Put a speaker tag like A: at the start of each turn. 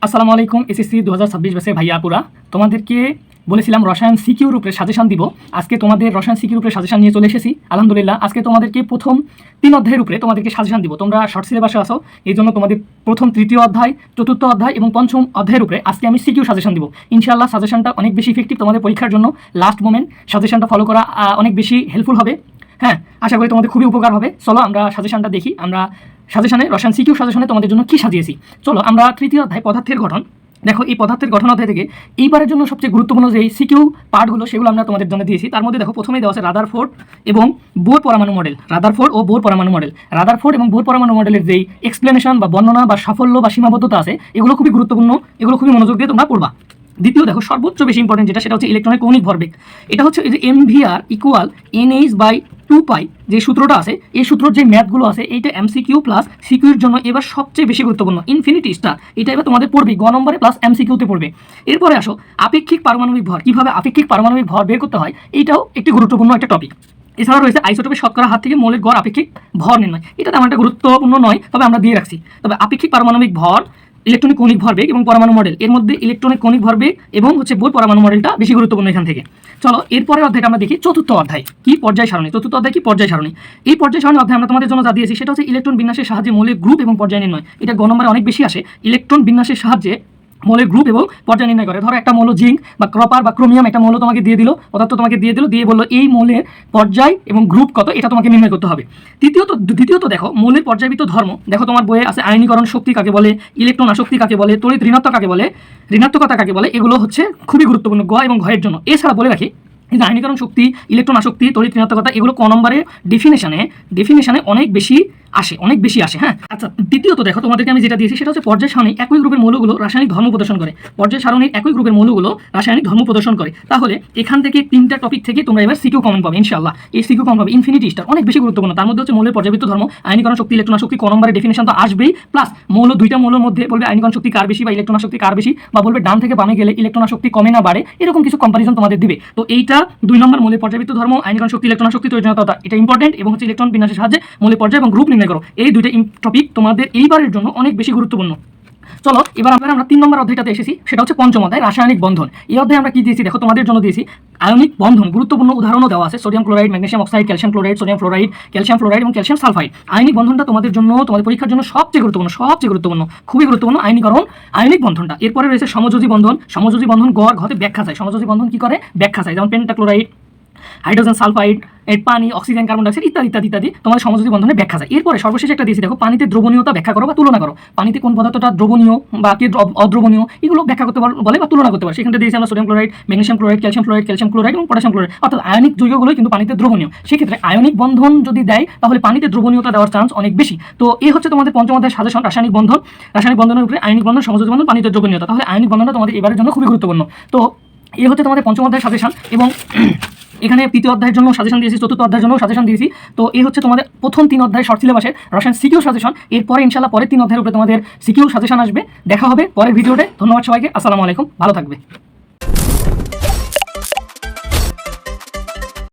A: আসসালামু আলাইকুম। এসএসসি 2026 ব্যাচের ভাইয়া আপুরা, তোমাদেরকে বলেছিলাম রসায়ন সিকিউর উপরে সাজেশন দিব। আজকে তোমাদের রসায়ন সিকিউর উপরে সাজেশন নিয়ে চলে এসেছি আলহামদুলিল্লাহ। আজকে তোমাদেরকে প্রথম 3 অধ্যায়ের উপরে তোমাদেরকে সাজেশন দিব। তোমরা শর্ট সিলেবাসে আসো, এই জন্য তোমাদের প্রথম 3য় অধ্যায়, 4র্থ অধ্যায় এবং 5ম অধ্যায়ের উপরে আজকে আমি সিকিউ সাজেশন দিব। ইনশাআল্লাহ সাজেশনটা অনেক বেশি ইফেক্টিভ, তোমাদের পরীক্ষার জন্য লাস্ট মোমেন্ট সাজেশনটা ফলো করা অনেক বেশি হেল্পফুল হবে। হ্যাঁ, আশা করি তোমাদের খুবই উপকার হবে। চলো আমরা সাজেশনটা দেখি। আমরা সাজেশনে রসায়ন সিকিউ সাজেশনে তোমাদের জন্য কী সাজিয়েছি। চলো আমরা 3য় অধ্যায় পদার্থের গঠন। দেখো, এই পদার্থের গঠন অধ্যায় থেকে এইবারের জন্য সবচেয়ে গুরুত্বপূর্ণ যে সিকিউ পার্টগুলো সেগুলো আমরা তোমাদের জন্য দিয়েছি। তার মধ্যে দেখো প্রথমেই দেওয়া আছে রাদারফোর্ড এবং বোর পরমাণু মডেল। রাদারফোর্ড ও বোর পরমাণু মডেল, রাদারফোর্ড এবং বোর পরমাণু মডেলের যেই এক্সপ্লেনেশন বা বর্ণনা বা সাফল্য বা সীমাবদ্ধতা আছে, এগুলো খুবই গুরুত্বপূর্ণ, এগুলো খুবই মনোযোগ দিয়ে তোমরা পড়বা। দ্বিতীয় দেখো সর্বোচ্চ বেশি ইম্পর্টেন্ট যেটা, সেটা হচ্ছে ইলেকট্রনের কৌণিক ভরবেগ। এটা হচ্ছে এই যে MVR ইকুয়াল NH/2π যে সূত্রটা আছে, এই সূত্রের যে ম্যাথগুলো আছে, এইটা MCQ প্লাস সিকিউর জন্য এবার সবচেয়ে বেশি গুরুত্বপূর্ণ। ইনফিনিটি স্টার এটা এবার তোমাদের পড়বে গ নম্বরে প্লাস MCQতে পড়বে। এরপরে আসো আপেক্ষিক পারমাণবিক ভর, কীভাবে আপেক্ষিক পারমাণবিক ভর বের করতে হয়, এইটাও একটি গুরুত্বপূর্ণ একটা টপিক। এছাড়া রয়েছে আইসোটোপের শতকরা হার থেকে মৌলের গড় আপেক্ষিক ভর নির্ণয়। এটা তেমন একটা গুরুত্বপূর্ণ নয়, তবে আমরা দিয়ে রাখছি। তবে আপেক্ষিক পারমাণবিক ভর, ইলেকট্রনিক কৌণিক ভরবেগ এবং পরমাণু মডেল, এর মধ্যে ইলেকট্রনিক কৌণিক ভরবেগ এবং হচ্ছে বোর পরমাণু মডেলটা বেশি গুরুত্বপূর্ণ এখান থেকে। চলো এরপরের অধ্যায়টা আমরা দেখি। 4র্থ অধ্যায় কি পর্যায় সারণী। 4র্থ অধ্যায় কি পর্যায় সারণী। এই পর্যায় সারণী অধ্যায় আমরা তোমাদের জন্য যা দিয়েছি সেটা হচ্ছে ইলেকট্রন বিন্যাসের সাহায্যে মৌলের গ্রুপ এবং পর্যায় নির্ণয়। এটা গ নম্বরে অনেক বেশি আসে। ইলেকট্রন বিন্যাসের সাহায্যে মৌলের গ্রুপ এবং পর্যায় নির্ণয় করে। ধরো একটা মৌল জিঙ্ক বা কপার বা ক্রোমিয়াম, একটা মৌল তোমাকে দিয়ে দিল, পদার্থ তোমাকে দিয়ে দিল, দিয়ে বললো এই মৌলের পর্যায় এবং গ্রুপ কত, এটা তোমাকে নির্ণয় করতে হবে। দ্বিতীয়ত দেখো মৌলের পর্যায়বৃত্ত ধর্ম। দেখো তোমার বইয়ে আছে আয়নীকরণ শক্তি কাকে বলে, ইলেকট্রন আসক্তি কাকে বলে, তড়িৎ ঋণাত্মক কাকে বলে, ঋণাত্মকতা কাকে বলে, এগুলো হচ্ছে খুবই গুরুত্বপূর্ণ গ এবং ঘয়ের জন্য। এছাড়া বলে রাখি কিন্তু আয়নীকরণ শক্তি, ইলেকট্রন আসক্তি, তড়িৎ ঋণাত্মকতা এগুলো ক নম্বরে ডেফিনেশনে অনেক বেশি আসে। হ্যাঁ, আচ্ছা দ্বিতীয়ত দেখো তোমাদেরকে আমি যেটা দিয়েছি সেটা হচ্ছে পর্যায় সারণী একই গ্রুপের মৌলগুলো রাসায়নিক ধর্ম প্রদর্শন করে। পর্যায় সারণীর একই গ্রুপের মৌলগুলো রাসায়নিক ধর্ম প্রদর্শন করে। তাহলে এখান থেকে 3টা টপিক থেকে তোমরা এবার সিকিউ কমন পাবে ইনশাআল্লাহ। এই সিকিউ কমন পাবে ইনফিনিটি স্টার, অনেক বেশি গুরুত্বপূর্ণ। তার মধ্যে হচ্ছে মৌলের পর্যায়বৃত্ত ধর্ম, আয়নীকরণ শক্তি, ইলেকট্রন আসক্তি ক নম্বরে ডেফিনেশন তো আসবেই, প্লাস মৌল দুইটা মৌলের মধ্যে বলবে আয়নীকরণ শক্তি কার বেশি বা ইলেকট্রন আসক্তি কার বেশি, বা বলবে ডান থেকে বামে গেলে ইলেকট্রন আসক্তি কমে না বাড়ে, এরকম কিছু কম্পারিজন তোমাদের দিবে। তো এইটা 2 নম্বর মৌলের পর্যায়বৃত্ত ধর্ম, আয়নীকরণ শক্তি, ইলেকট্রন আসক্তি, তড়িৎ ঋণাত্মকতা, এটা ইম্পর্টেন্ট। এবং হচ্ছে ইলেকট্রন বিন্যাসের সাহায্যে মৌলের পর্যায় এবং গ্রুপ নির্ণয় করো। এই দুইটা টপিক তোমাদের এইবারের জন্য অনেক বেশি গুরুত্বপূর্ণ। চলো এবার আমরা 3 নম্বর অধ্যায়টাতে এসেছি, সেটা হচ্ছে 5ম অধ্যায় রাসায়নিক বন্ধন। এই অধ্যায়ে আমরা কি দিয়েছি দেখো, তোমাদের জন্য দিয়েছি আয়নিক বন্ধন। গুরুত্বপূর্ণ উদাহরণও দেওয়া আছে, sodium chloride, magnesium oxide, calcium chloride, sodium fluoride, calcium fluoride এবং ক্যালসিয়াম সালফাইড। আয়নিক বন্ধনটা তোমাদের জন্য, তোমাদের পরীক্ষার জন্য সবচেয়ে গুরুত্বপূর্ণ, খুবই গুরুত্বপূর্ণ আয়নিক বন্ধনটা। এরপরে রয়েছে সমযোজী বন্ধন। সমযোজী বন্ধন গড় ঘতে ব্যাখ্যা চায়। সমযোজী বন্ধন কি করে ব্যাখ্যা চায়, যেমন পেন্টাক্লোরাইড, হাইড্রোজেন সালফাইড, এর পানি, অক্সিজেন, কার্বন ডাইঅক্সাইড ইত্যাদি তোমাদের সমযোজী বন্ধনে ব্যাখ্যা যায়। এরপরে সর্বশেষ একটা দিয়েছি দেখো, পানিতে দ্রবণীয়তা ব্যাখ্যা করো বা তুলনা করো। পানিতে কোন পদার্থটা দ্রবণীয় বা কি অদ্রবণীয়, এগুলো ব্যাখ্যা করতে বলে বা তুলনা করতে পারে। সেখানে দিয়েছি আমরা sodium chloride, magnesium chloride, calcium chloride এবং পটাশিয়াম ক্লোরাইড, অর্থাৎ আয়নিক যৌগগুলোই কিন্তু পানিতে দ্রবণীয়। সেক্ষেত্রে আয়নিক বন্ধন যদি দেয় তাহলে পানিতে দ্রবণীয়তা দেওয়ার চান্স অনেক বেশি। তো এই হচ্ছে তোমাদের 5ম অধ্যায়ের সাজেশন, রাসায়নিক বন্ধনের উপরে আয়নিক বন্ধন, সমযোজী বন্ধন, পানিতে দ্রবণীয়তা। তাহলে আয়নিক বন্ধনটা তোমাদের এবারের জন্য খুবই গুরুত্বপূর্ণ। তো এই হচ্ছে তোমাদের 5ম অধ্যায়ের সাজেশন। এবং এখানে 3য় অধ্যায়ের জন্য সাজেশন দিয়েছি, 4র্থ অধ্যায়ের জন্য সাজেশন দিয়েছি। তো এই হচ্ছে তোমাদের প্রথম 3 অধ্যায় শর্ট সিলেবাসের রসায়ন সিকিউ সাজেশন। এরপরে ইনশাআল্লাহ পরের 3 অধ্যায়ের উপরে তোমাদের সিকিউ সাজেশন আসবে। দেখা হবে পরের ভিডিওতে। ধন্যবাদ সবাইকে, আসসালামু আলাইকুম, ভালো থাকবে।